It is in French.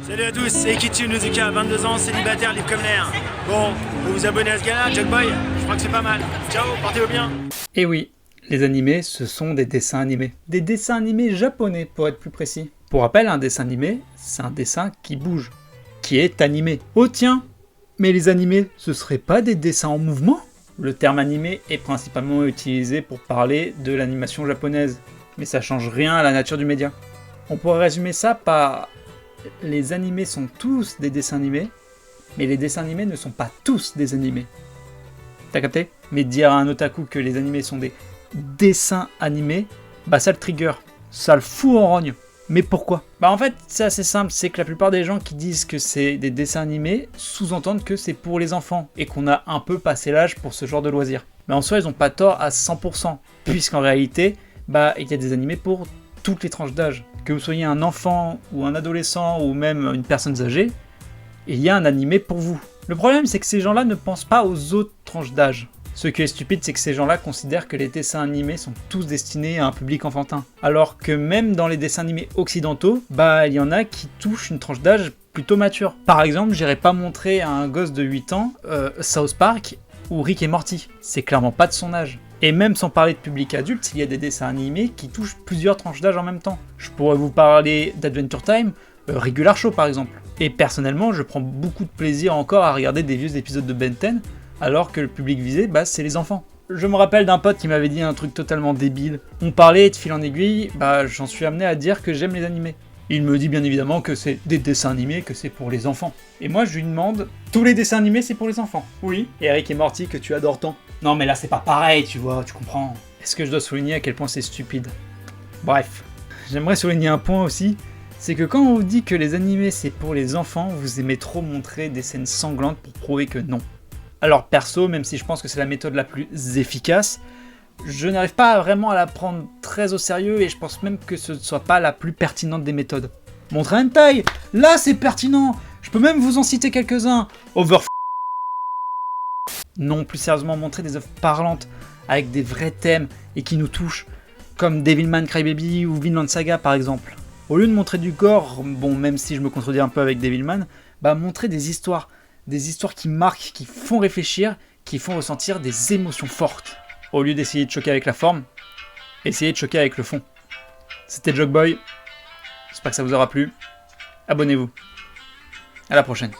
Salut à tous, c'est Ikichi Nozuka, 22 ans, célibataire, libre comme l'air. Bon, vous vous abonnez à ce gars-là, Jugboy? Je crois que c'est pas mal. Ciao, portez-vous bien. Et oui, les animés, ce sont des dessins animés. Des dessins animés japonais, pour être plus précis. Pour rappel, un dessin animé, c'est un dessin qui bouge, qui est animé. Oh tiens, mais les animés, ce seraient pas des dessins en mouvement? Le terme animé est principalement utilisé pour parler de l'animation japonaise, mais ça change rien à la nature du média. On pourrait résumer ça par... Les animés sont tous des dessins animés, mais les dessins animés ne sont pas tous des animés. T'as capté? Mais dire à un otaku que les animés sont des dessins animés, bah ça le trigger, ça le fout en rogne. Mais pourquoi? Bah en fait, c'est assez simple, c'est que la plupart des gens qui disent que c'est des dessins animés sous-entendent que c'est pour les enfants, et qu'on a un peu passé l'âge pour ce genre de loisirs. Mais en soi, ils ont pas tort à 100%, puisqu'en réalité, bah il y a des animés pour toutes les tranches d'âge. Que vous soyez un enfant, ou un adolescent, ou même une personne âgée, il y a un animé pour vous. Le problème, c'est que ces gens-là ne pensent pas aux autres tranches d'âge. Ce qui est stupide, c'est que ces gens-là considèrent que les dessins animés sont tous destinés à un public enfantin. Alors que même dans les dessins animés occidentaux, bah il y en a qui touchent une tranche d'âge plutôt mature. Par exemple, j'irais pas montrer à un gosse de 8 ans South Park ou Rick et Morty. C'est clairement pas de son âge. Et même sans parler de public adulte, il y a des dessins animés qui touchent plusieurs tranches d'âge en même temps. Je pourrais vous parler d'Adventure Time, Regular Show par exemple. Et personnellement, je prends beaucoup de plaisir encore à regarder des vieux épisodes de Ben 10, alors que le public visé, bah c'est les enfants. Je me rappelle d'un pote qui m'avait dit un truc totalement débile. On parlait de fil en aiguille, bah j'en suis amené à dire que j'aime les animés. Il me dit bien évidemment que c'est des dessins animés, que c'est pour les enfants. Et moi je lui demande, tous les dessins animés c'est pour les enfants? Oui. Et Rick et Morty que tu adores tant? Non mais là c'est pas pareil, tu vois, tu comprends. Est-ce que je dois souligner à quel point c'est stupide? Bref. J'aimerais souligner un point aussi, c'est que quand on vous dit que les animés c'est pour les enfants, vous aimez trop montrer des scènes sanglantes pour prouver que non. Alors perso, même si je pense que c'est la méthode la plus efficace, je n'arrive pas vraiment à la prendre très au sérieux et je pense même que ce ne soit pas la plus pertinente des méthodes. Montrer un hentai, là c'est pertinent. Je peux même vous en citer quelques-uns. Non, plus sérieusement, montrer des œuvres parlantes avec des vrais thèmes et qui nous touchent, comme Devilman Crybaby ou Vinland Saga par exemple. Au lieu de montrer du gore, bon même si je me contredis un peu avec Devilman, bah montrer des histoires qui marquent, qui font réfléchir, qui font ressentir des émotions fortes. Au lieu d'essayer de choquer avec la forme, essayez de choquer avec le fond. C'était Jugboy, j'espère que ça vous aura plu. Abonnez-vous. À la prochaine.